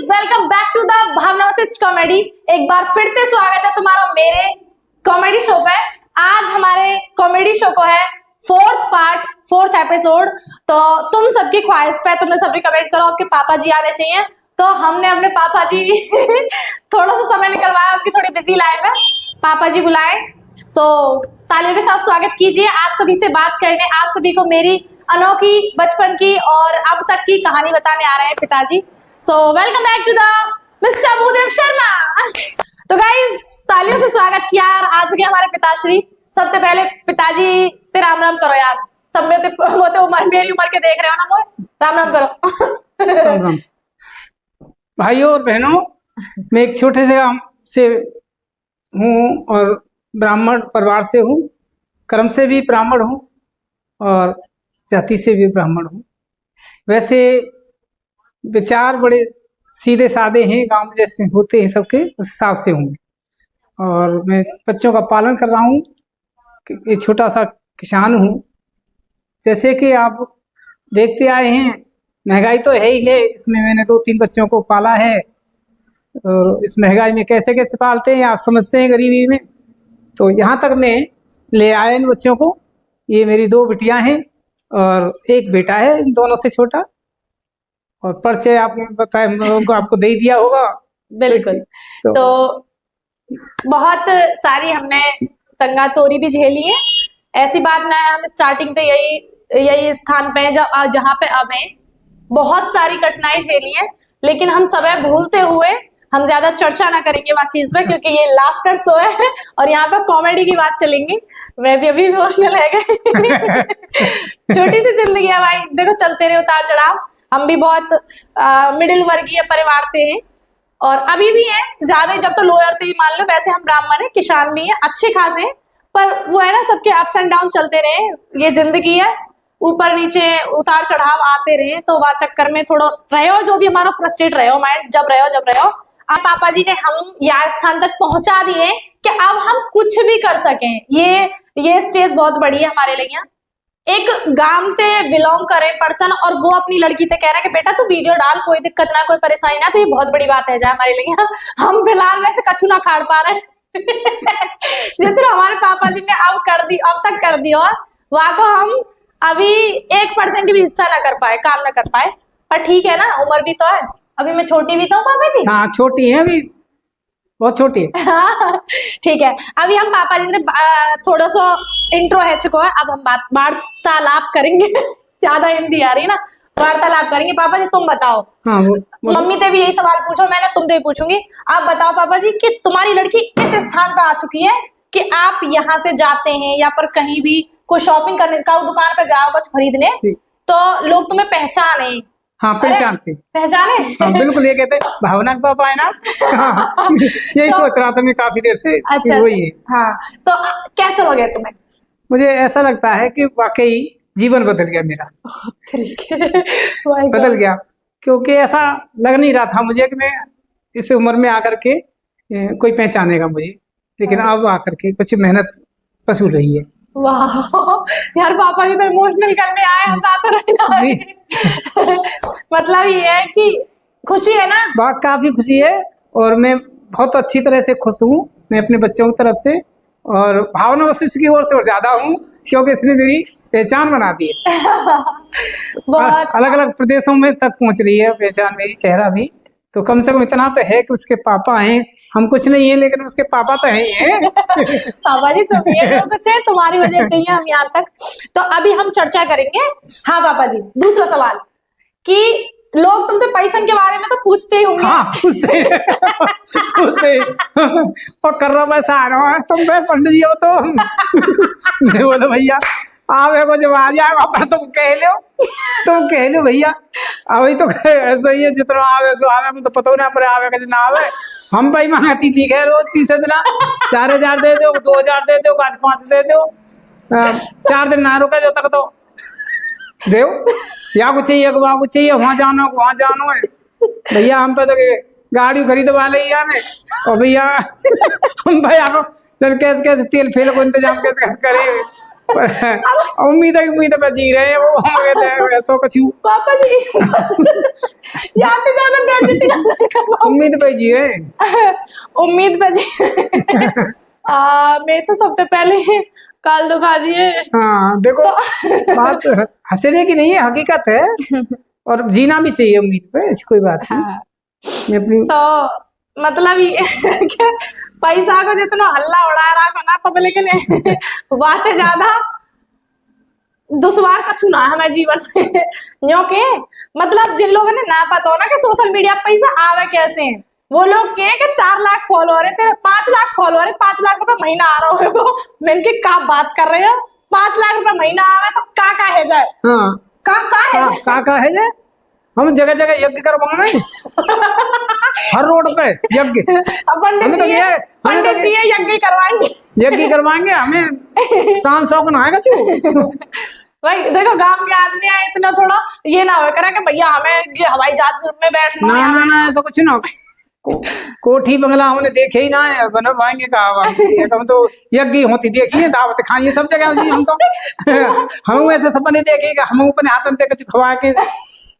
Welcome back to the Bhavna Vashisht comedy. एक बार फिर से स्वागत है तुम्हारा मेरे कॉमेडी शो पे। आज हमारे कॉमेडी शो को है फोर्थ एपिसोड। तो तुम सबकी ख्वाहिश पे तुमने सबने कमेंट करो आपके पापा जी आने चाहिए, तो हमने अपने पापा जी थोड़ा सा समय निकलवाया, आपकी थोड़ी बिजी लाइफ है, पापा जी बुलाए। तो तालियों के साथ स्वागत कीजिए। आप सभी से बात करने, आप सभी को मेरी अनोखी बचपन की और अब तक की कहानी बताने आ रहे हैं पिताजी। So welcome back to the mister Bhoodev Sharma. तो गाइस तालियों से स्वागत किया और आज के हमारे पिताश्री। सबसे पहले पिताजी ते राम राम करो यार, सब में वो तो मेरी उम्र के देख रहे हो ना, वो राम राम करो। राम राम भाइयों और बहनों, मैं एक छोटे से गांव से हूँ और ब्राह्मण परिवार से हूँ, कर्म से भी ब्राह्मण हूँ और जाति से भी ब्राह्मण हूँ। वैसे विचार बड़े सीधे साधे हैं, गांव जैसे होते हैं सबके, उस हिसाब से हूँ। और मैं बच्चों का पालन कर रहा हूँ, ये छोटा सा किसान हूँ। जैसे कि आप देखते आए हैं, महंगाई तो है ही है, इसमें मैंने 2-3 बच्चों को पाला है। और इस महंगाई में कैसे कैसे पालते हैं आप समझते हैं, गरीबी में। तो यहाँ तक मैं ले आया इन बच्चों को। ये मेरी 2 बिटियां हैं और एक बेटा है, इन दोनों से छोटा। और परिचय आपने बताया, उनको आपको दे दिया होगा। बिल्कुल। तो बहुत सारी हमने तंगा तोरी भी झेली है, ऐसी बात ना है। हम स्टार्टिंग पे यही स्थान पे जहाँ पे अब हैं। बहुत सारी कठिनाई झेली है, लेकिन हम सब भूलते हुए हम ज्यादा चर्चा ना करेंगे बात चीज पे, क्योंकि ये लाफ्टर शो है और यहाँ पे कॉमेडी की बात चलेंगी। मैं भी अभी इमोशनल है गई। छोटी सी जिंदगी है भाई, देखो चलते रहे उतार चढ़ाव। हम भी बहुत मिडिल वर्गीय परिवार से हैं और अभी भी है, ज्यादा जब तो लोअर थे मान लो। वैसे हम ब्राह्मण है, किसान भी है, अच्छे खासे हैं, पर वो है ना, सबके अप्स एंड डाउन चलते रहे। ये जिंदगी है, ऊपर नीचे उतार चढ़ाव आते रहे। तो वह चक्कर में थोड़ा रहे हो, जो भी हमारा फ्रस्ट्रेट रहे हो माइंड, जब रहे हो। अब पापा जी ने हम यहाँ स्थान तक पहुंचा दिए कि अब हम कुछ भी कर सकें। ये स्टेज बहुत बड़ी है हमारे लिए। एक गांव से बिलोंग करे पर्सन और वो अपनी लड़की से कह रहा है कि बेटा तू वीडियो डाल, कोई दिक्कत ना, कोई परेशानी ना। तो ये बहुत बड़ी बात है जा हमारे लिए। हम फिलहाल वैसे कछु ना खाड़ पा रहे जितना हमारे पापा जी ने अब तक कर दिया, वहां को हम अभी 1% भी हिस्सा ना कर पाए, काम ना कर पाए। पर ठीक है ना, उम्र भी तो है, अभी मैं छोटी भी तो हूँ पापा जी। हाँ छोटी है, अभी बहुत छोटी है। ठीक है, अभी हम पापा जी ने थोड़ा सा इंट्रो है चुका है, अब हम वार्तालाप करेंगे। ज्यादा हिंदी आ रही है ना, वार्तालाप करेंगे। पापा जी तुम बताओ। हाँ, मम्मी से भी यही सवाल पूछो, मैंने तुमसे भी पूछूंगी। आप बताओ पापा जी कि तुम्हारी लड़की इस स्थान पर आ चुकी है कि आप यहाँ से जाते हैं या पर कहीं भी कोई शॉपिंग करने का, दुकान पर जाओ कुछ खरीदने, तो लोग तुम्हें पहचाने। हाँ पहचाने। हाँ, बिल्कुल, ये कहते हैं भावना के पापा है ना। हाँ, यही तो, सोच रहा था मैं काफी देर से। अच्छा, वही है। हाँ, तो कैसा हो गया तुम्हें? मुझे ऐसा लगता है कि वाकई जीवन बदल गया मेरा। बदल गया, क्योंकि ऐसा लग नहीं रहा था मुझे कि मैं इस उम्र में आकर के कोई पहचानेगा मुझे, लेकिन अब आकर के कुछ मेहनत वसूल रही है। वाह यार, पापा जी तो इमोशनल करने आए, हंसा तो रहना। मतलब ये है कि खुशी है ना, बात काफी खुशी है और मैं बहुत अच्छी तरह से खुश हूँ, मैं अपने बच्चों की तरफ से और भावना वशिष्ठ की ओर से और ज्यादा हूँ, क्योंकि इसने मेरी पहचान बना दी है। बहुत अलग अलग प्रदेशों में तक पहुंच रही है पहचान मेरी, चेहरा भी। तो कम से कम इतना तो है कि उसके पापा हैं, हम कुछ नहीं है लेकिन उसके पापा तो हैं। पापा जी तुम ये जो कुछ है तुम्हारी वजह से ही हम यहाँ तक। तो अभी हम चर्चा करेंगे। हाँ पापा जी, दूसरा सवाल कि लोग तुमसे पैसा के बारे में तो पूछते ही होंगे। हाँ पूछते और कर रहा पैसा आ रहा है, तुम पंडित जी हो तो मैं बोलो भैया आप जब आ जाएगा तुम कह लो भैया। अभी तो ऐसा ही है, जितना आवे सो आवे, मुझे तो पता ही ना पड़े आवे कि ना आवे। हम भाई मांगती थी खैर रोज 30 दिन 4000 दे दो, 2000 दे दो, 5 दे दो, 4 दिन ना रुका जो तक तो देव या कुछ चाहिए वहाँ कुछ चाहिए, वहाँ जानो है भैया। हम पे तो गाड़ी खरीद वाले ही यार, और भैया हम भाई आप कैसे तेल फेल को इंतजाम कैसे करे। उम्मीद पे जी रहे हैं वो। पापा जी यहाँ पे ज्यादा बेइज्जती कैसे करवाऊं? उम्मीद पे जी है। उम्मीद पे जी। मैं तो सबसे पहले काल दुखा दिए। हाँ देखो, बात हंसने की नहीं है, हकीकत है, और जीना भी चाहिए उम्मीद पे, ऐसी कोई बात नहीं। हाँ, मैं अपनी तो मतलब ये कि पैसा को जितना हल्ला उड़ा रहा हो ना पब्लिक ने, बातें ज्यादा दुश्वार कछु ना हमारे जीवन में। यूं के मतलब जिन लोगों ने ना पता हो ना कि सोशल मीडिया पे पैसा आवे कैसे, वो लोग कहे कि 4 लाख फॉलोअर है तेरे, 5 लाख फॉलोअर है, 5 लाख रुपए महीना आ रहा है वो। मैंने की का बात कर रहे हो, 5 लाख रुपए महीना आवे तो का है जाए, हाँ का है जे हम जगह जगह यज्ञ करवाएंगे हर रोड पे यज्ञ। पंडित जी यज्ञ करवाएंगे, यज्ञ करवाएंगे, हमें शान शौक ना आएगा चू। भाई देखो गांव के आदमी आए इतना थोड़ा ये ना हो करा कि भैया हमें ये हवाई जहाज में बैठना ना ना ना ऐसा कुछ ना। कोठी बंगला हमने देखे ही ना है, बनवाएंगे कहा, हम तो यज्ञ होती देखी है, दावत खाई सब जगह जी हम तो। हम ऐसे सपने देखे कि हम अपने हाथ में कुछ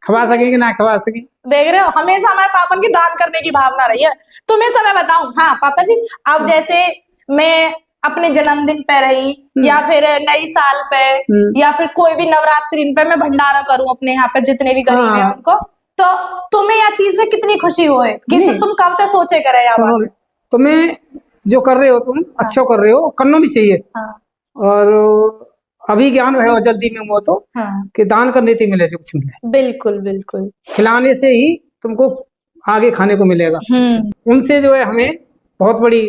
खवा सके कि ना खवा सके। देख रहे हो, हमेशा हमारे पापा की दान करने की भावना रही है। तुम्हें सब मैं बताऊं, हाँ पापा जी, अब जैसे मैं अपने जन्मदिन पे रही या फिर नई साल पे या फिर कोई भी नवरात्रि पे मैं भंडारा करूं अपने यहाँ पे जितने भी गरीब हैं उनको, तो तुम्हें यह चीज में कितनी खुशी होए कि जो तुम कब तक सोचे करे यार। तुम्हें जो कर रहे हो तुम अच्छा कर रहे हो, करना भी चाहिए। और अभी ज्ञान है और जल्दी में वो तो कि दान करने से मिले जो कुछ मिले। बिल्कुल बिल्कुल, खिलाने से ही तुमको आगे खाने को मिलेगा। उनसे जो है हमें बहुत बड़ी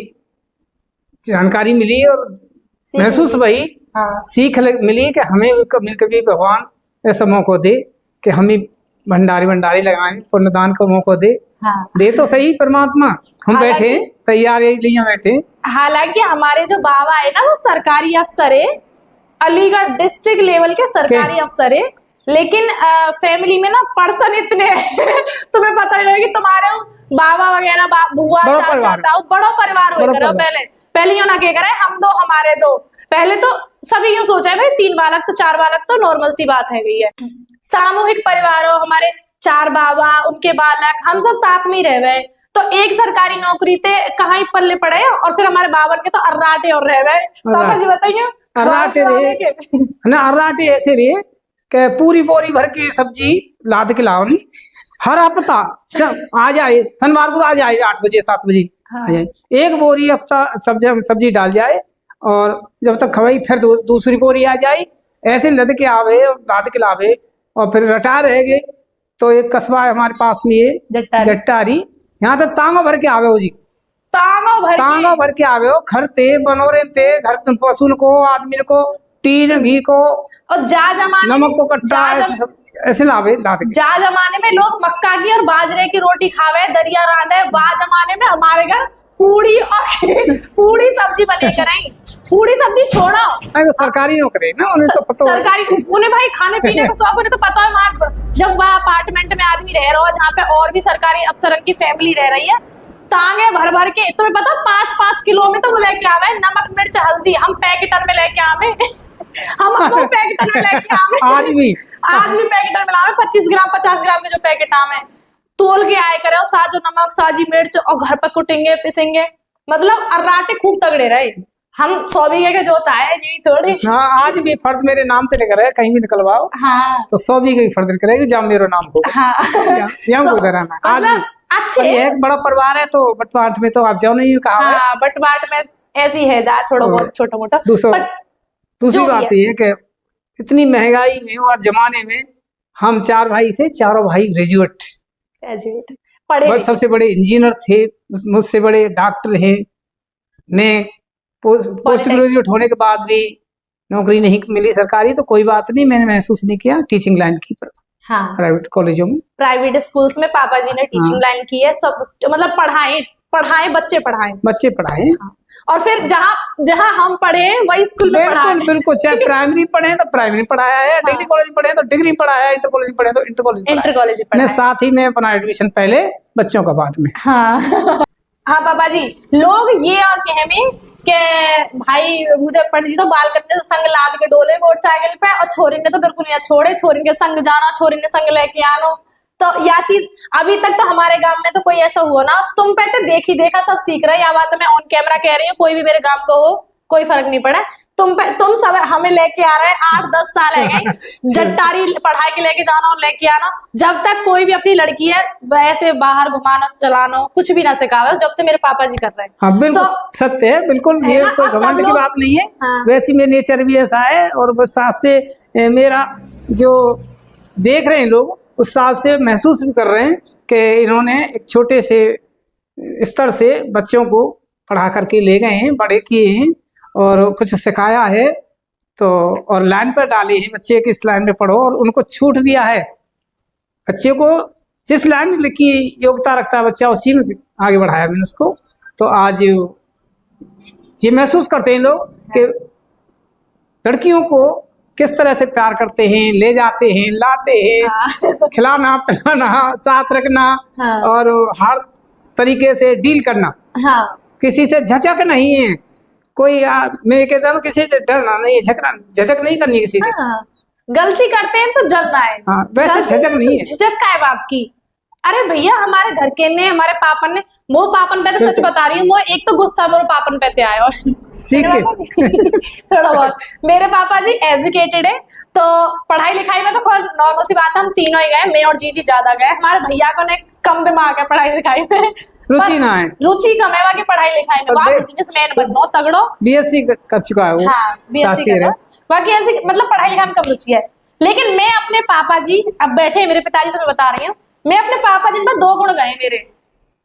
जानकारी मिली और महसूस वही सीख मिली कि हमें कभी भगवान ऐसा मौका दे कि हम ही भंडारी लगाएं, पुण्यदान का मौका दे। दे तो सही परमात्मा, हम बैठे तैयार लिए बैठे। हालांकि हमारे जो बाबा है ना वो सरकारी अफसर है, अलीगढ़ डिस्ट्रिक्ट लेवल के सरकारी अफसर है, लेकिन फैमिली में ना पर्सन इतने तुम्हें पता ही कि तुम्हारे बाबा वगैरह बुआ चाचा ताऊ बड़ो परिवार हो करो। पहले यूं ना क्या करे हम दो हमारे दो, पहले तो सभी यूं सोचा है भाई 3 बालक तो 4 बालक तो नॉर्मल सी बात है गई है। सामूहिक परिवार हो, हमारे 4 बाबा उनके बालक हम सब साथ में ही रह गए, तो एक सरकारी नौकरी थे कहाँ ही पल्ले पड़े, और फिर हमारे बाबर के तो अर्राटे और रह गए। पापा जी बताइए। अर्राटे रहे ना, अर्राटे ऐसे रहे कि पूरी बोरी भर के सब्जी लाद के लाओ नहीं, हर हफ्ता आ जाए, शनिवार को आ जाए 8 बजे 7 बजे आ जाए, एक बोरी हफ्ता सब्जी डाल जाए, और जब तक खवाई फिर दूसरी बोरी आ जाए, ऐसे लद के आवे लाद के लावे। और फिर रटा रहेगे तो एक कस्बा है हमारे पास में है जट्टारी, यहाँ तक तांगा भर के आवे हो जी, तांगा भर के आवे हो, खरते बनोरे ते घर पशु को आदमी को टीन घी को और जमाने नमक को कट्टा ऐसे लावे लाते। जमाने में लोग मक्का की और बाजरे की रोटी खावे, दरिया रांधे, जमाने में हमारे घर पूड़ी और पूड़ी सब्जी बने कराई। पूड़ी सब्जी छोड़ो, तो सरकारी नौकरी ना, उन्हें तो पता सरकारी, उन्हें भाई खाने पीने का शौक, उन्हें तो पता है। वहां जब वह अपार्टमेंट में आदमी रह रहा हो जहाँ पे और भी सरकारी अफसरन की फैमिली रह रही है, तांगे भर भर के, तुम्हें पता 5-5 किलो में तो वो लेके आवे, नमक मिर्च हल्दी हम पैकेटन में लेके आवे। हम पैकेटन में लेके आवे, आज भी पैकेटन में लावे, 25 ग्राम 50 ग्राम के जो पैकेट आवे तोल के आए करे, और साजो नमक साजी मिर्च, और घर पर कुटेंगे पिसेंगे, मतलब अर्राटे खूब तगड़े रहे। हम 100 बीघे के जोता है यही थोड़ी। हाँ, आज भी फर्द मेरे नाम पे लेकर है, कहीं भी निकलवाओ तो 100 बीघे की फर्द करेगी जब मेरा नाम होगा। आज अच्छा एक बड़ा परिवार है, तो बटवाट में तो आप जाओ नहीं कहा। बटवाट में ऐसी है जा थोड़ा बहुत छोटा मोटा। दूसरी बात ये है कि इतनी महंगाई में और जमाने में हम 4 भाई थे, चारों भाई ग्रेजुएट पढ़े, सबसे बड़े इंजीनियर थे, मुझसे बड़े डॉक्टर हैं। मैं पोस्ट ग्रेजुएट होने के बाद भी नौकरी नहीं मिली सरकारी, तो कोई बात नहीं, मैंने महसूस नहीं किया टीचिंग लाइन की पर। प्राइवेट कॉलेजों में, प्राइवेट स्कूल्स में पापा जी ने टीचिंग लाइन की है, सब मतलब पढ़ाए बच्चे पढ़ाए। और फिर जहाँ हम पढ़े वही स्कूल में पढ़ाए। बिल्कुल, चाहे प्राइमरी पढ़े तो प्राइमरी पढ़ाया है, डिग्री कॉलेज पढ़े तो डिग्री पढ़ाया है, इंटर कॉलेज पढ़े तो इंटर कॉलेज पढ़ाया। साथ ही में अपना एडमिशन पहले बच्चों का बाद में। हाँ पापा जी, लोग ये और कहे के भाई मुझे पंडित जी तो बाल करने संग लाद के डोले मोटरसाइकिल पे, और छोरी ने तो बिल्कुल नहीं छोड़े, छोरी के संग जाना, छोरी ने संग लेके आनो, तो यह चीज अभी तक तो हमारे गांव में तो कोई ऐसा हुआ ना, तुम पे तो देख ही देखा सब सीख रहे हैं। या बात मैं ऑन कैमरा कह रही हूँ, कोई भी मेरे गांव को हो कोई फर्क नहीं पड़ा। तुम सब हमें लेके आ रहे हैं, 8-10 साल है गई जट्टारी पढ़ाई के लेके जाना और लेके आना। जब तक कोई भी अपनी लड़की है वैसे बाहर घुमाना चलाना कुछ भी ना सिखावे, जब तक मेरे पापा जी कर रहे हैं। हाँ बिल्कुल सत्य है, बिल्कुल ये कोई घमंड की बात नहीं है। हाँ। वैसे मेरा नेचर भी ऐसा है, और बस साथ से मेरा जो देख रहे हैं लोग उस हिसाब से महसूस भी कर रहे हैं कि इन्होंने एक छोटे से स्तर से बच्चों को पढ़ा करके ले गए हैं, बड़े किए हैं और कुछ सिखाया है, तो और लाइन पर डाले हैं बच्चे कि इस लाइन में पढ़ो, और उनको छूट दिया है। बच्चे को जिस लाइन की योग्यता रखता है बच्चा उसी में आगे बढ़ाया मैंने उसको। तो आज ये महसूस करते हैं लोग कि लड़कियों को किस तरह से प्यार करते हैं, ले जाते हैं, लाते हैं, हाँ। खिलाना पिलाना, साथ रखना, हाँ। और हर तरीके से डील करना। हाँ। किसी से झचक नहीं है, कोई मैं कहता हूँ किसी से डरना नहीं है, झचक नहीं करनी किसी से। हाँ। गलती करते हैं तो डरना है। हाँ, वैसे झचक नहीं है। झिझक का है बात की। अरे भैया हमारे घर के ने हमारे पापन ने वो पापन पे तो सच बता रही हूँ, वो एक तो गुस्सा मेरे पापन पे आया सीख के थोड़ा बहुत। मेरे पापा जी एजुकेटेड है, तो पढ़ाई लिखाई में तो नॉर्मल सी बात है, हम तीनों ही गए, मैं और जीजी ज्यादा गए। हमारे भैया को ने कम दिमाग है पढ़ाई लिखाई में, रुचि ना है, रुचि कम है बाकी पढ़ाई लिखाई में। वहाँ बिजनेसमैन बनो तगड़ो, बीएससी कर चुका है वो। हाँ बीएससी कर, बाकी ऐसी मतलब पढ़ाई लिखाई में कम रुचि है। लेकिन मैं अपने पापा जी अब बैठे मेरे पिताजी, तो मैं बता रही हूँ, मैं अपने पापा जी में 2 गुण गए मेरे,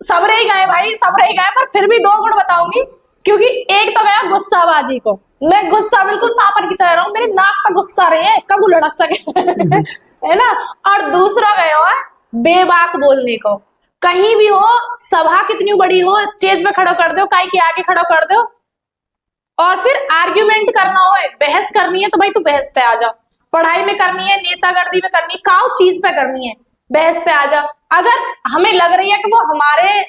सब रही गए भाई, सब रही गए, पर फिर भी 2 गुण बताऊंगी। क्योंकि एक तो गया गुस्साबाजी को, मैं गुस्सा बिल्कुल पापा की तरह हूँ, मेरी नाक पर गुस्सा रही है, कब लड़क सके है ना। और दूसरा गया हुआ बेबाक बोलने को, कहीं भी हो, सभा कितनी बड़ी हो, स्टेज पे खड़ा कर दो, काई के आगे खड़ा कर दो, और फिर आर्ग्यूमेंट करना हो, बहस करनी है तो भाई तू बहस पे आ जा। पढ़ाई में करनी है, नेतागर्दी में करनी है, काउ चीज पे करनी है, बहस पे आ जा। अगर हमें लग रही है कि वो हमारे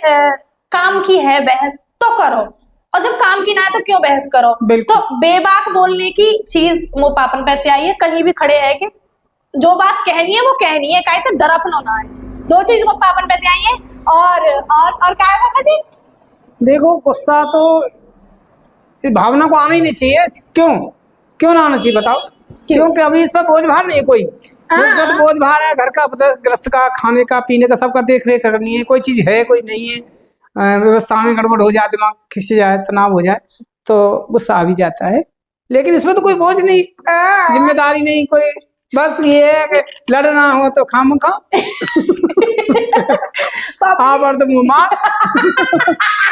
काम की है बहस, तो करो, और जब काम की ना है तो क्यों बहस करो। तो बेबाक बोलने की चीज वो पापन पे आई है। कहीं भी खड़े है कि जो बात कहनी है वो कहनी है, काहे तो डरपन होना है। 2 चीज वो पापन पे आई है। और क्या है जी, देखो गुस्सा तो इस भावना को आना ही नहीं चाहिए। क्यों ना आना चाहिए बताओ? क्योंकि अभी इस पर बोझ भार नहीं है कोई। तो बोझ भार है घर का, गृहस्थ का, खाने का, पीने का, सबका देख रेख करनी है। कोई चीज है कोई नहीं है, व्यवस्था में गड़बड़ हो जाए, दिमाग खिंच जाए, तनाव हो जाए तो गुस्सा आ भी जाता है। लेकिन इसमें तो कोई बोझ नहीं, जिम्मेदारी नहीं कोई, बस ये है कि लड़ना हो तो खामखा आवर्त मुंह मार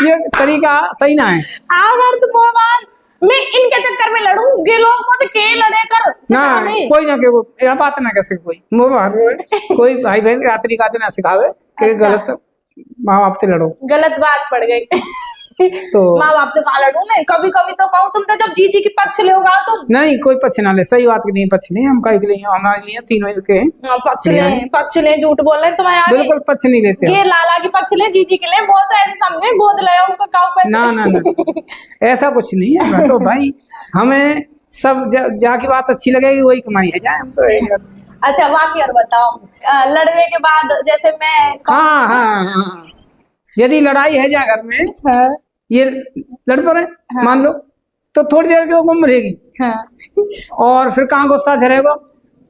ये तरीका सही ना है। आवर्त मुंह मार, मैं इनके चक्कर में लड़ूं, गे लोग मुझे के लड़े कर ना, कोई ना के वो यह बात ना कैसे कोई मुंह मार कोई भाई बहन रात्रि का ना सिखावे कि गलत माँ बाप से लड़ो, गलत बात पड़ गई तो माँ बाप से कहाँ लड़ू मैं? कभी कभी तो कहूँ, तुम तो जब जीजी की पक्ष ले होगा तुम। नहीं कोई पक्ष ना ले, सही बात की नहीं पक्ष नहीं, हम कहीं के लिए हमारे लिए तीनों के पक्ष ले, झूठ बोल रहे तुम्हें यार, बिल्कुल पक्ष नहीं लेते। ये लाला की पक्ष ले, जीजी के ले, बोल तो ऐसे समझे गोद ले उनको काऊ पे। ना ऐसा कुछ नहीं है। तो भाई हमें सब जाकी बात अच्छी लगेगी वही कमाई है जाए हम तो। अच्छा बाकी और बताओ, लड़ने के बाद जैसे मैं हाँ यदि लड़ाई है जा घर में, ये लड़ पड़े मान लो, तो थोड़ी देर के वो रहेगी, और फिर कहाँ गुस्सा झरेगा,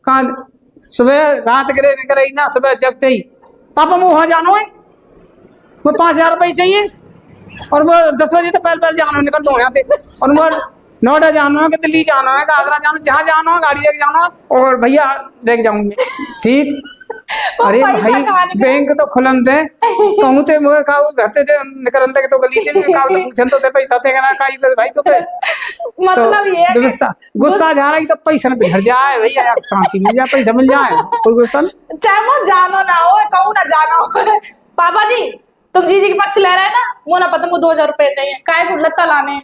कहाँ सुबह रात गिरे करे ना, सुबह जगते ही पापा मुँह वहाँ जानो है, वो 5000 रुपये चाहिए, और वो 10 बजे तो पहले जाना निकल दो यहाँ पे, और वो नोएडा जाना है कि दिल्ली जाना है कि आगरा जाना, जहाँ जाना है गाड़ी लेके जाना, और भैया लेके जाऊंगी ठीक। अरे भाई बैंक तो खुलन दे कहूँ ते वो का घरते थे निकलन तक तो गली थे का पूछन तो पैसा दे ना काई भाई तो पे मतलब ये है गुस्सा जा रही तो पैसा न घर जाए भैया, यार शांति मिल जाए, पैसा मिल जाए, कोई गुस्सा चाहे वो जानो ना हो, कहूँ ना जाना हो। पापा जी तुम जीजी के पक्ष ले रहे हैं ना, वो ना पता मुझे 2000 रुपए चाहिए, काय को लत्ता लाने।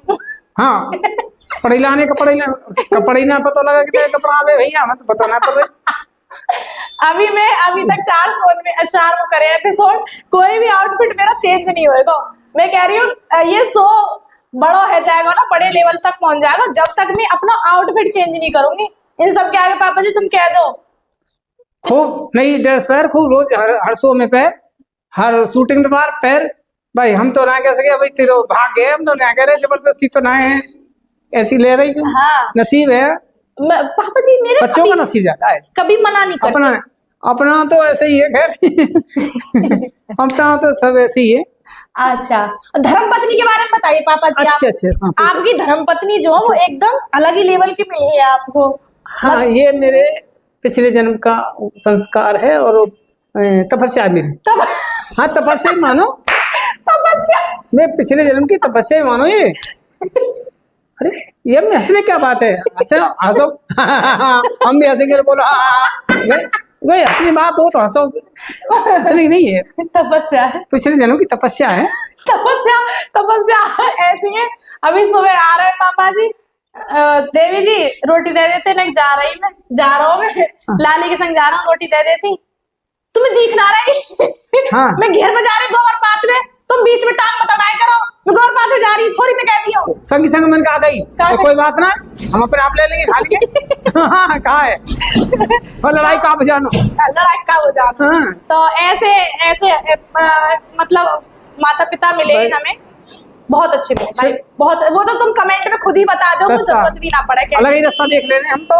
हाँ कपड़े लाने, कपड़े ना पता लगा कि कपड़ा ले भैया, मैं तो पता ना पड़े। अभी तक 4 वो करे एपिसोड, कोई भी आउटफिट मेरा चेंज नहीं होएगा। मैं कह रही हूँ ये 100 बड़ा है जाएगा ना, बड़े लेवल तक पहुंच जाएगा, जब तक मैं अपना आउटफिट चेंज नहीं करूंगी। इन सब के आगे पापा जी तुम कह दो खूब नई ड्रेस पैर, खूब रोज हर शो में पैर, हर शूटिंग के बाद पैर। भाई हम तो ना कह सके भाई तेरे भाग गए, हम तो ना कह रहे, जबरदस्ती तो ना है, ऐसी ले रही क्यों? हाँ नसीब है, पापा जी मेरे बच्चों का नसीब ज्यादा है। कभी मना नहीं करते। अपना अपना तो ऐसे ही है खैर। अपना तो सब ऐसे ही है। अच्छा, धर्मपत्नी के बारे में बताइए पापा जी। अच्छा आप अच्छा, हाँ ठीक है। आपकी धर्मपत्नी जो है वो एकदम अलग ही लेवल की मिली है आपको। हाँ ये मेरे पिछले जन्म का संस्कार है और तपस्या है मेरी। तब हाँ तपस्या ही मानो, तपस्या। मैं पिछले जन्म की तपस्या ही मानो ये। अरे ये में हंसने क्या बात है, हंसो हंसो। हम भी हंसेंगे, बोलो वही अपनी बात हो तो हंसो, हंसने नहीं है, तपस्या है, पिछले जन्म की तपस्या है। तपस्या तपस्या ऐसी है। अभी सुबह आ रहे हैं पापा जी, देवी जी रोटी दे देते, नहीं जा रहा हूँ मैं लाली के संग जा रहा हूँ, रोटी दे देती। तुम्हें दिख ना रही। हाँ। मैं घेर में जा रही गौर पात में, तुम बीच में टांग मत अड़ाया करो। मैं गौर पात में जा रही, छोरी तो कह दियो संगी संग मन का आ गई तो कोई बात ना, हम अपने आप ले लेंगे, खा लेंगे। हाँ कहा है, और लड़ाई का जानो, लड़ाई का हो जाना। हाँ। तो ऐसे ऐसे मतलब माता पिता मिले हमें, बहुत अच्छे मिले भाई, बहुत। वो तो तुम कमेंट में खुद ही बता दो, मुझे जरूरत भी ना पड़े। अलग ही रास्ता देख लेने हम तो,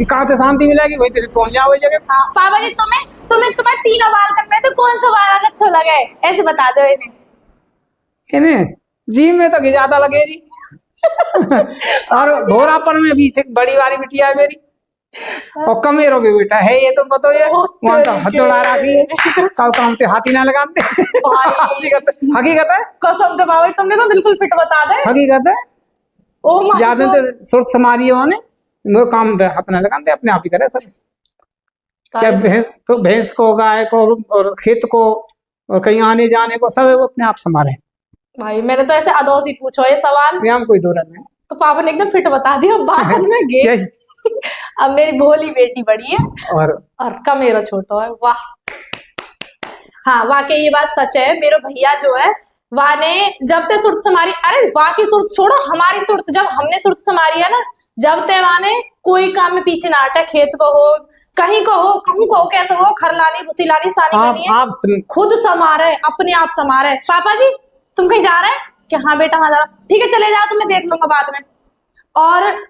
कहाँ से शांति मिलेगी वही तेरे पहुंच जाओ जगह। हाँ पापा जी, तुम्हें तीनों बाल करने तो कौन सा बाल अच्छा लगे, ऐसे बता दो इन्हें जी में तो ज्यादा लगे जी। और भोरापन में भी बड़ी वाली बिटिया है मेरी, और कमेरो भी बेटा है, ये तो बताओ ये वहां तो हथौड़ा रखी है, कल काम ते हाथी ना लगाते। हकीकत है, कसम से बाबा तुमने तो बिल्कुल फिट बता दे। हकीकत है, ओ माय ज्यादा तो सुर्ख समारी है वो काम हाथ ना लगाते, अपने आप ही करे सब। चाहे भैंस तो भैंस को, गाय को, और खेत को, और कहीं आने जाने को, सब है वो अपने आप संभाले। भाई मैंने तो ऐसे अदोस ही पूछो ये सवाल, हम कोई दो नहीं, तो पापा ने एकदम फिट बता दिया। बाद में गे अब मेरी भोली बेटी बड़ी है और कमेरो छोटो है। वाह, हाँ वाकई ये बात सच है। मेरे भैया जो है वह ने जब ते सुरत समारी, अरे वाह की सुरत छोड़ो, हमारी सुरत जब हमने सुरत समारी है ना, जब ते वहां ने कोई काम में पीछे ना हटा, खेत को हो, कहीं को हो, कहूं को हो, कैसे हो, खर लानी, भूसी लानी, सानी करनी है, खुद समारे, अपने आप समारे। पापा जी तुम कहीं जा रहे हैं कि? हाँ बेटा हाँ जा रहा। ठीक है चले जाओ, तुम्हें देख लूंगा बाद में। और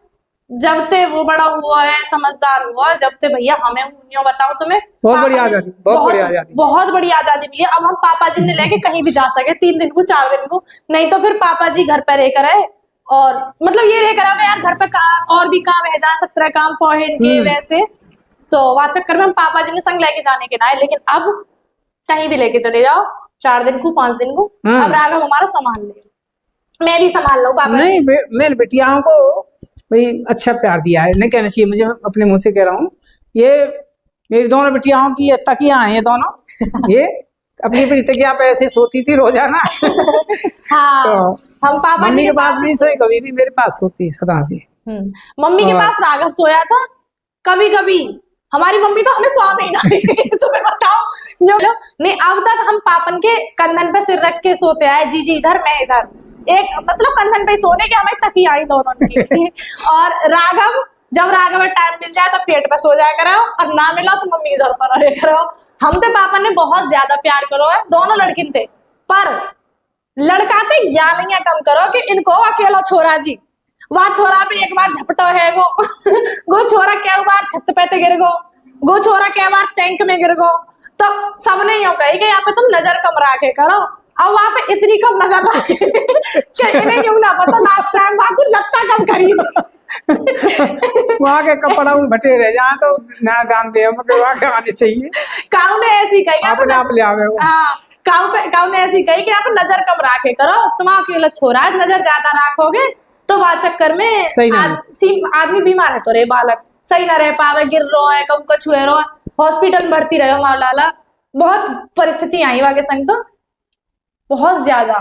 जब ते वो बड़ा हुआ है, समझदार हुआ, जब ते भैया हमें यूं बताऊं तुम्हें, बहुत बड़ी आजादी, बहुत बड़ी आजादी मिली। अब हम पापा जी ने लेके कहीं भी जा सके, 3 दिन को 4 दिन को, नहीं तो फिर पापा जी घर पे रह कर आए, और मतलब ये रह कर यार घर पे और भी काम है, जहाँ 17 काम पहुंच के वैसे, तो वहां चक्कर में हम पापा जी ने संग लेके जाने के ना है। लेकिन अब कहीं भी लेके चले जाओ, 4 दिन को 5 दिन को, अब राघव हमारा संभाल ले, मैं भी संभाल लूं पापा नहीं। मेरे बेटियाओं को भाई अच्छा प्यार दिया है, नहीं कहना चाहिए मुझे, अपने मुंह से कह रहा हूँ। ये मेरी दोनों बेटियाओं की तकियां हैं ये दोनों, ये अपनी अपनी तकिया पे ऐसे सोती थी रोजाना। हाँ, तो हम पापा मम्मी के पास नहीं सोई, कभी भी मेरे पास सोती सदा से। मम्मी के पास राघव सोया था कभी कभी, हमारी मम्मी तो हमें सो भी ना। तुम्हें बताओ जो नहीं, अब तक हम पापन के कंधन पे सिर रख के सोते आए, जीजी इधर मैं इधर, एक मतलब कंधन पे सोने के हमें तकिया आई दोनों की। और राघव जब राघव टाइम मिल जाए तो पेट पे सो जाया करो, और ना मिला तो मम्मी इधर पर रहे करो। हम तो पापा ने बहुत ज्यादा प्यार करो है, दोनों लड़किन थे, पर लड़का थे या नहीं कम करो कि इनको अकेला छोरा जी, वह छोरा पे एक बार झपटो है गो छोरा क्या बार छत पे गिर गो छोरा क्या बार टैंक में गिर गो, तो सबने यूं कही कि यहाँ पे तुम नजर कम रखे करो। अब वहां पे इतनी कम नजर रखे कि इन्हें यूं ना पता लास्ट टाइम वहां लत्ता कम खरीद। वहां के कपड़ा भटे रह जाए तो ना दाम दे, वहां के आने चाहिए। काऊ ने ऐसी कही, अपने आप ले आवे। हाँ काऊ ने ऐसी कही कि आप नजर कम रखे करो, तुम अकेला छोरा नजर ज्यादा रखोगे तो वह चक्कर में आदमी बीमार है, तो रे बालक सही ना रह पावे, गिर रो है, कब को छुए रो, हॉस्पिटल भर्ती रहे हो लाला। बहुत परिस्थिति आई वहां के संग, तो बहुत ज्यादा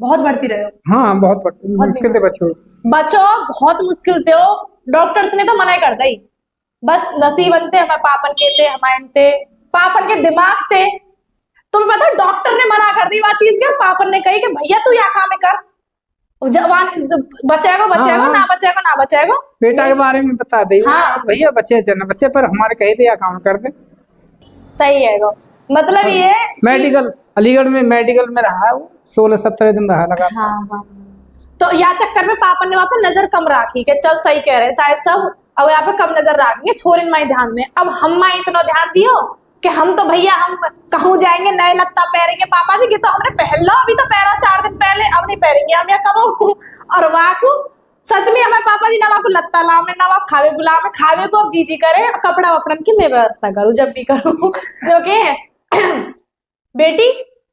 बहुत भर्ती रहे हो। हाँ बहुत मुश्किल थे बच्चों, बहुत मुश्किल थे। डॉक्टर्स ने तो मना कर दी, बस नसीबन थे हमें पापन के थे, हमारे थे पापन के दिमाग थे। तुम्हें पता डॉक्टर ने मना कर दी वह चीज के, पापन ने कही कि भैया तू यहाँ काम कर, जवान बचेगा बचेगा हाँ। ना बचेगा ना बचेगा। बेटा के बारे में बता दे हाँ। भैया, बच्चे चलना बच्चे पर हमारे कहे दिया काम कर दे। सही है गो। मतलब ये मेडिकल अलीगढ़ में मेडिकल में रहा है वो, 16-17 दिन रहा लगा। हाँ हाँ। तो या चक्कर में पापा ने वहां पर नजर कम राखी के चल सही कह रहे हैं शायद सब, अब यहाँ पे कम नजर रखेंगे छोरिन माई ध्यान में। अब हम माई इतना ध्यान दियो कि हम तो भैया हम कहूँ जाएंगे नए लत्ता पहनेंगे पापा जी की, तो हमने पहन लो अभी तो पहना 4 दिन पहले, अब नहीं पहनेंगे हम या कबो। और वहां को सच में हमारे पापा जी नवा को लत्ता लाओ में नवा खावे गुलाम में खावे को अब जी करे, कपड़ा वपड़न की मैं व्यवस्था करूँ जब भी करूँ। जो कि बेटी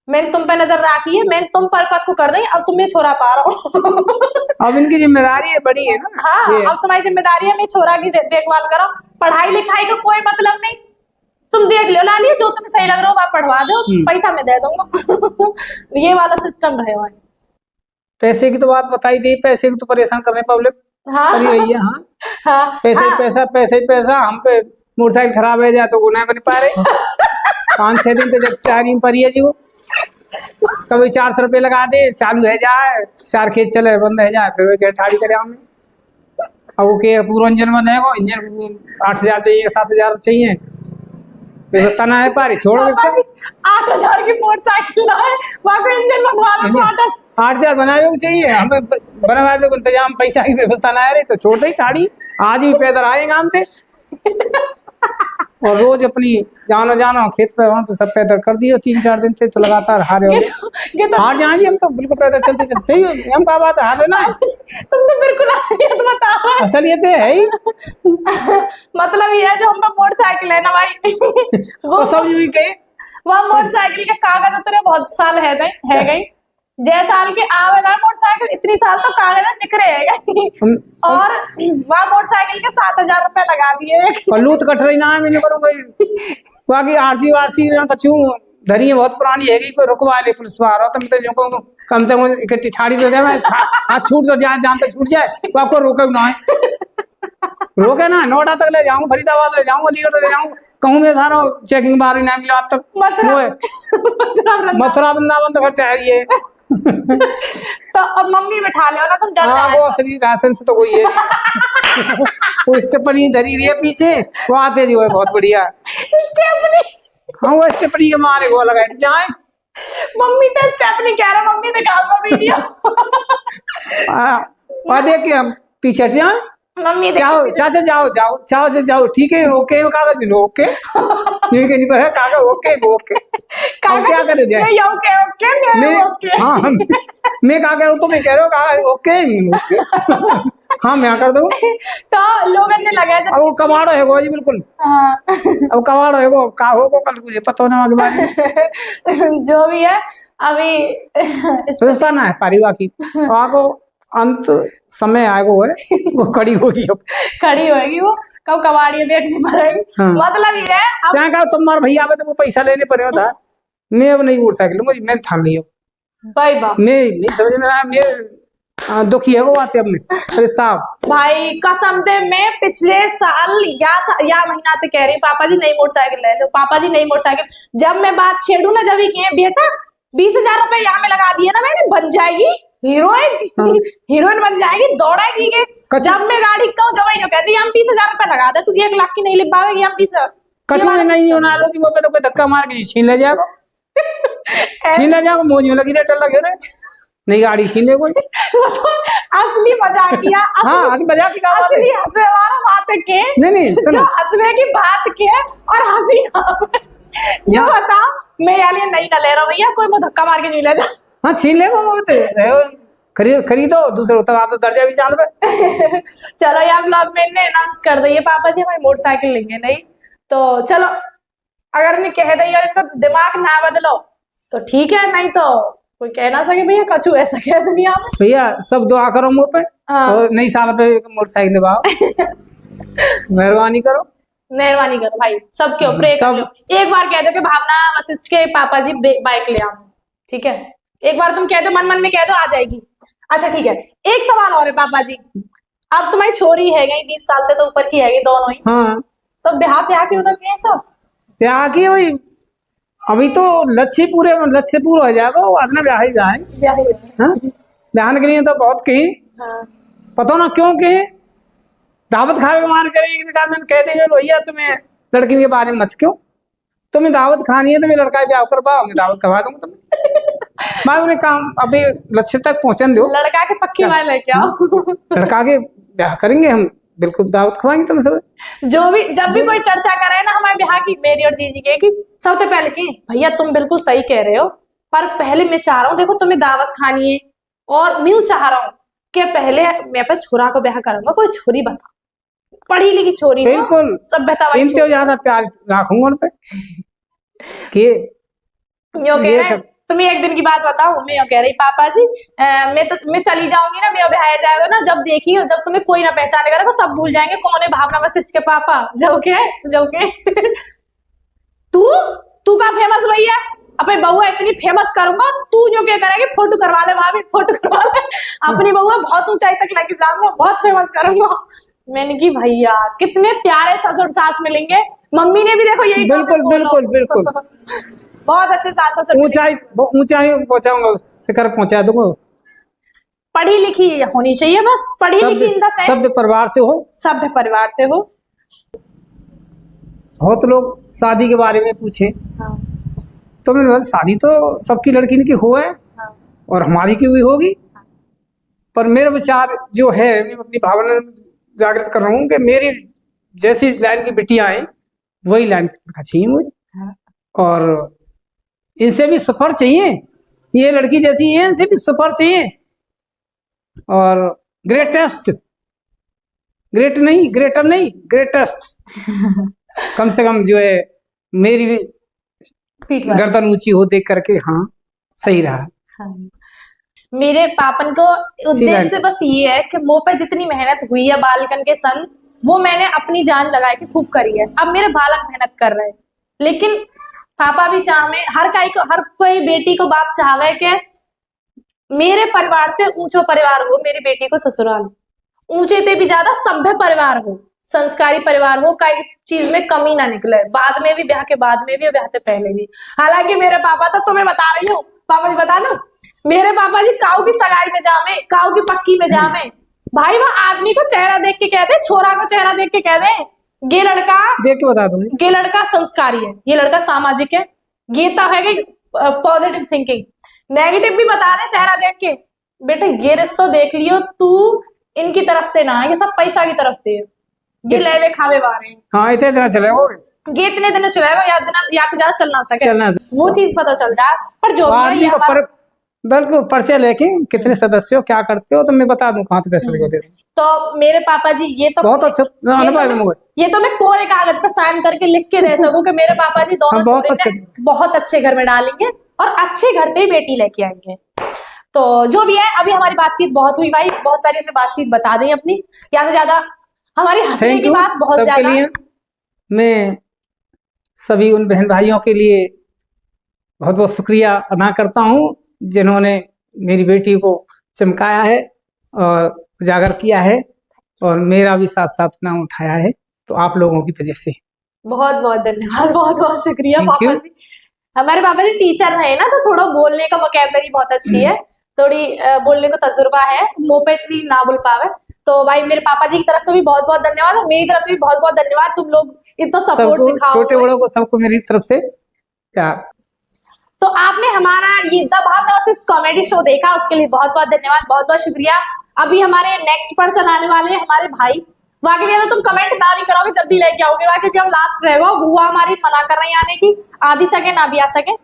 मैंने तुम पे नजर रखी है, मैंने तुम पर पद को कर दी, अब तुम ये छोरा पा रहा हूँ। अब इनकी जिम्मेदारी है बड़ी है ना। हाँ ये अब तुम्हारी जिम्मेदारी है, मैं छोरा की देखभाल करो, पढ़ाई लिखाई का कोई मतलब नहीं, तुम देख लो लालिए जो तुम्हें सही लग रहा हो आप पढ़वा दो, पैसा मैं दे दूंगा। ये वाला सिस्टम रहे हुआ है। पैसे की तो बात बताई दी, पैसे की तो परेशान करने पब्लिक हाँ अरे भैया। हाँ हाँ पैसे ही हाँ। पैसा, पैसे ही पैसा। हम पे मोटरसाइकिल खराब है जाए तो गुनाह बन पा रहे। 5-6 दिन तो जब चारी में पड़ी है जी वो, कभी 400 रुपये लगा दे चालू है जाए, 4 खेत चले बंद है जाए, फिर क्या ठाड़ी करे हमें। अब वो के पूरा इंजन बंद है, इंजन 8,000 चाहिए 7,000 चाहिए, व्यवस्था ना है पारी छोड़ पापा जी 8,000 की मोटरसाइकिल लाए, वहाँ को इंजन बनवा लो 8,000 बनावे को चाहिए हमें, बनवावे को इंतजाम पैसा की व्यवस्था ना है रही तो छोड़ दे ठाड़ी। आज भी पैदल आए काम थे और रोज अपनी जानो जानो खेत पे वहां तो सब पैदल कर दिए 3-4 दिन थे तो लगातार हारे हो गए। हार जाएंगे हम तो बिल्कुल पैदल चलते चलते। सही है हम कहा बात है हार लेना है, तुम तो बिल्कुल असलियत बता रहे हो। असलियत है ही। मतलब ये है जो हम मोटरसाइकिल है ना भाई वो सब यूं ही कहे वह मोटरसाइकिल के कागज उतरे बहुत साल है गई, जय साल के आवे ना मोटरसाइकिल इतनी साल तो कागज निकरे है और वहाँ मोटरसाइकिल के 7,000 रुपए लगा दिए। और लूट कट रही ना है मैंने करूँगा वहाँ की आरसी वारसी कछू धरी है बहुत पुरानी है, कोई रुकवा ले पुलिस वाला तो मैं जो कहूँ कम से कम इकट्ठी ठाड़ी तो दे, हाथ छूट तो जाए जान तो छूट जाए, वो आपको रोके ना है, रोके ना नोएडा तक ले जाऊँ, फरीदाबाद ले जाऊँ, अलीगढ़ ले जाऊँ, कहूँ मैं सारा चेकिंग बार ना मिला अब तक। मथुरा वृंदावन तो फिर चाहिए। तो अब मम्मी बैठा ले ना तुम डर हाँ वो असली राशन से तो कोई है वो स्टेपनी धरी रही है पीछे, वो आते जी वो बहुत बढ़िया स्टेपनी। हाँ वो स्टेपनी के मारे वो लगा जाए मम्मी तो स्टेपनी कह रहा, मम्मी दिखाऊंगा वीडियो। और देख के हम पीछे हट जाए, मम्मी जाओ चाचा जाओ जाओ चाओ से जाओ ठीक है ओके कागज मिलो ओके ठीक है नहीं पर है कागज ओके ओके हम क्या करे जाए ओके ओके मैं ओके। हाँ मैं क्या कह रहा हूँ तुम कह रहे हो कागज ओके हाँ मैं कर दूँ। तो लोगों ने लगा अब वो कबाड़ है वो जी बिल्कुल। हाँ। अब कबाड़ है वो का हो को कल मुझे पता होने वाली बात जो भी है अभी व्यवस्था ना है परिवार की को अंत समय आएगा वो खड़ी होगी अब खड़ी होगी वो कब कबाड़ी देखनी पड़ेगी। हाँ। मतलब ये है चाहे कहा तुम्हारे भैया आवे तो वो पैसा लेने पड़े था, मैं अब नहीं मोटरसाइकिल मुझे मैं ठान ली भाई बाप मैं नहीं समझ में आया मैं दुखी है वो बातें अपने अरे साहब भाई कसम से मैं पिछले साल या महीना से कह रही पापा जी नई मोटरसाइकिल ले लो, पापा जी नई मोटरसाइकिल। जब मैं बात छेड़ू ना जब ही बेटा 20,000 रुपए यहाँ में लगा दिए ना मैंने बन जाएगी हीरोइन हीरोइन बन जाएगी दौड़ेगी। जब मैं गाड़ी कहूँ जब ही कहती हम 20,000 रुपए लगा दे तू 1 लाख की नहीं लिख पाएगी हम 20 कछु नहीं होना लो जी वो पे तो कोई धक्का मार के छीन ले जाएगा छीन ले जाएगा मोजियों लगी रेटर लगे रे नहीं गाड़ी छीन ले कोई तो असली मजाकिया हाँ मजाक की बात असली हंसने वाला बात के नहीं जो हंसने की बात के और हंसी ये बता मैं यार नहीं ना ले रहा भैया कोई वो धक्का मार के नहीं ले जा। हाँ छीन ले वो खरीदो दूसरे तक आप तो दर्जा भी चाल पे। चलो यार ब्लॉग में इन्हें अनाउंस कर दिए पापा जी हमारी मोटरसाइकिल लेंगे नहीं तो चलो अगर इन्हें कह दी और इनका दिमाग ना बदलो तो ठीक है, नहीं तो कोई कह ना सके भैया कछु ऐसा क्या दुनिया में। भैया सब दुआ करो मुँह पे और नई साल पे मोटरसाइकिल दिवाओ मेहरबानी करो भाई सबके ऊपर एक बार कह दो कि भावना वशिष्ठ के पापा जी बाइक ले आओ ठीक है, एक बार तुम कह दो मन में कह दो आ जाएगी। अच्छा ठीक है एक सवाल और है पापा जी, अब तुम्हारी छोरी है गई 20 साल से तो ऊपर की है दोनों ही हाँ तो ब्याह के उधर के सब ब्याह की वही अभी तो लक्ष्य पूरा हो जाएगा वो अपना ब्याह ही जाए। हाँ? बयान के लिए तो बहुत कही, हाँ। पता ना क्यों कहे, दावत खा के मान करेंगे कह देंगे भैया तुम्हें लड़की के बारे में मत क्यों, तुम्हें दावत खानी है तो मैं लड़का ब्याह करवाओ, मैं दावत करवा दूंगा तुम्हें। मैं उन्हें काम अभी लक्ष्य तक पहुंचने दो, लड़का के पक्की क्या? बात लेके आओ। लड़का के ब्याह करेंगे हम, बिल्कुल दावत खवाएंगे तुम सब। जो भी जब भी कोई चर्चा करे ना हमारे ब्याह की, मेरी और जीजी के, कि सबसे पहले की भैया तुम बिल्कुल सही कह रहे हो, पर पहले मैं चाह रहा हूँ, देखो तुम्हें दावत खानी है और मैं चाह रहा हूँ कि पहले मैं पे छोरा को ब्याह करूंगा, कोई छोरी बता, पढ़ी लिखी छोरी हो, बिल्कुल सभ्यता वाली इनसे छोरी। ज्यादा प्यार रखूंगा उन पे कि यो कह ये रहे हैं, तुम्हें एक दिन की बात बताऊं, मैं यो कह रही पापा जी मैं चली जाऊंगी ना, मैं ब्याह जाएगा ना, जब देखियो जब तुम्हें कोई ना पहचानेगा ना, सब भूल जाएंगे कौन है भावना वशिष्ठ के पापा। जो के तू तू का फेमस भैया, अपनी बउआ इतनी फेमस करूंगा, तू जो क्या करेगी, फोटो करवा ले भाभी, फोटो करवा ले, अपनी बउआ बहुत ऊंचाई तक लेके जाऊंगा, बहुत फेमस करूंगा। मैंने की भैया कितने प्यारे ससुर सास मिलेंगे, मम्मी ने भी देखो यही बिल्कुल बिल्कुल बिल्कुल बहुत अच्छे सास ससुर। ऊंचाई पहुंचाऊंगा, शिखर पहुंचा दूंगा। पढ़ी लिखी होनी चाहिए, बस पढ़ी लिखी इन द सेंस सभ्य परिवार से हो, सभ्य परिवार से हो। बहुत लोग शादी के बारे में पूछे, हाँ, तो मैंने बोला शादी तो सबकी लड़की की हो है हाँ, और हमारी की भी होगी, पर मेरा विचार जो है, मैं अपनी भावना जागृत कर रहा हूँ कि मेरी जैसी लाइन की बिटियां आई वही लाइन का चाहिए मुझे, हाँ। और इनसे भी सफर चाहिए, ये लड़की जैसी है इनसे भी सफर चाहिए, और ग्रेटेस्ट, ग्रेटर नहीं ग्रेटेस्ट कम से कम जो है मेरी गर्दन ऊंची हो देख करके, हाँ सही रहा। हाँ। मेरे पापन को उद्देश्य बस ये है कि मुंह पे जितनी मेहनत हुई है बालकन के संग, वो मैंने अपनी जान लगा के खूब करी है, अब मेरे बालक मेहनत कर रहे हैं, लेकिन पापा भी चाहे, हर कोई बेटी को बाप चाहे कि मेरे परिवार से ऊंचो परिवार हो, मेरी बेटी को ससुराल ऊंचे पे भी ज्यादा सभ्य परिवार हो, संस्कारी परिवार हो, कई चीज में कमी ना निकले, बाद में भी, ब्याह के बाद में भी और ब्याह से पहले भी। हालांकि मेरे पापा तो तुम्हें बता रही हूँ, पापा जी बता लो, मेरे पापा जी काऊ की सगाई में जामे, काऊ की पक्की में जामे, भाई वो आदमी को चेहरा देख के कहते, छोरा को चेहरा देख के कहते ये लड़का देख के बता दूंगी, ये लड़का संस्कारी है, ये लड़का सामाजिक है, ये तो है कि पॉजिटिव थिंकिंग। नेगेटिव भी बता दे चेहरा देख के, बेटे ये रिश्ता देख लियो, तू इनकी तरफ से ना, ये सब पैसा की तरफ से, ये लेवे खावे वाले, हाँ इतने दिन चलेगा, ये इतने दिन चलेगा, या तो ज्यादा चल ना सके, चलना वो चीज पता चल जाए। पर जो भी है, ये हमारा बिल्कुल पर्चे लेके कितने सदस्य हो, क्या करते हो, तो मैं बता दूं कहाँ से पैसे लगे होते। तो मेरे पापा जी ये तो बहुत अच्छा अनुभव है, ये तो मैं कोरे कागज पर साइन करके लिख के दे सकूं कि मेरे पापा जी दोनों बहुत अच्छे घर में डालेंगे और अच्छे घर पे बेटी लेके आएंगे। तो जो भी है, अभी हमारी बातचीत बहुत हुई भाई, बहुत सारी हमने बातचीत बता दी अपनी, ज्यादा ज्यादा हमारी हंसने की बात बहुत ज्यादा। मैं सभी उन बहन भाइयों के लिए बहुत बहुत शुक्रिया अदा करता हूँ जिन्होंने मेरी बेटी को चमकाया है और उजागर किया है, और मेरा भी साथ साथ नाम उठाया है, तो आप लोगों की वजह से बहुत बहुत धन्यवाद, बहुत बहुत शुक्रिया पापा जी। हमारे पापा जी टीचर रहे ना, तो थोड़ा बोलने का वोकैबुलरी बहुत अच्छी है, थोड़ी बोलने को तजुर्बा है, मुंह पे इतनी ना बोल पावे। तो भाई मेरे पापा जी की तरफ से भी बहुत बहुत धन्यवाद, और मेरी तरफ से भी बहुत बहुत धन्यवाद, तुम लोग इतना सपोर्ट दिखाओ, छोटे बड़ों को सबको मेरी तरफ से प्यार। तो आपने हमारा ये the Bhavna Vashisht comedy show देखा, उसके लिए बहुत बहुत धन्यवाद, बहुत बहुत शुक्रिया। अभी हमारे नेक्स्ट पर्सन आने वाले हैं हमारे भाई, वाकई में तो तुम कमेंट ना भी करोगे जब भी लेके आओगे, वाकई हम लास्ट रहेगा, भुआ हमारी मना कर रही है आने की, आ भी सके ना भी आ सके,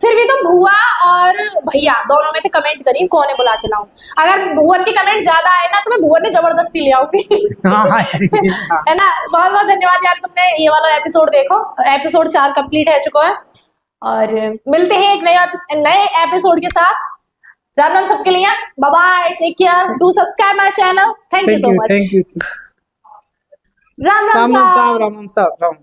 फिर भी तुम भुआ और भैया दोनों में से कमेंट करिए कौन है बुला के लाऊं। अगर भुवन की कमेंट ज्यादा आए ना तो मैं भुवन ने जबरदस्ती ले आऊंगी है ना। बहुत बहुत धन्यवाद यार, तुमने ये वाला एपिसोड देखो, एपिसोड 4 कंप्लीट है चुका है, और मिलते हैं एक नए एपिसोड के साथ। राम राम सबके लिए, bye bye, take care, do subscribe my channel, thank you so much, thank you. Ram Ram Ram Ram साहब, राम राम साहब, राम।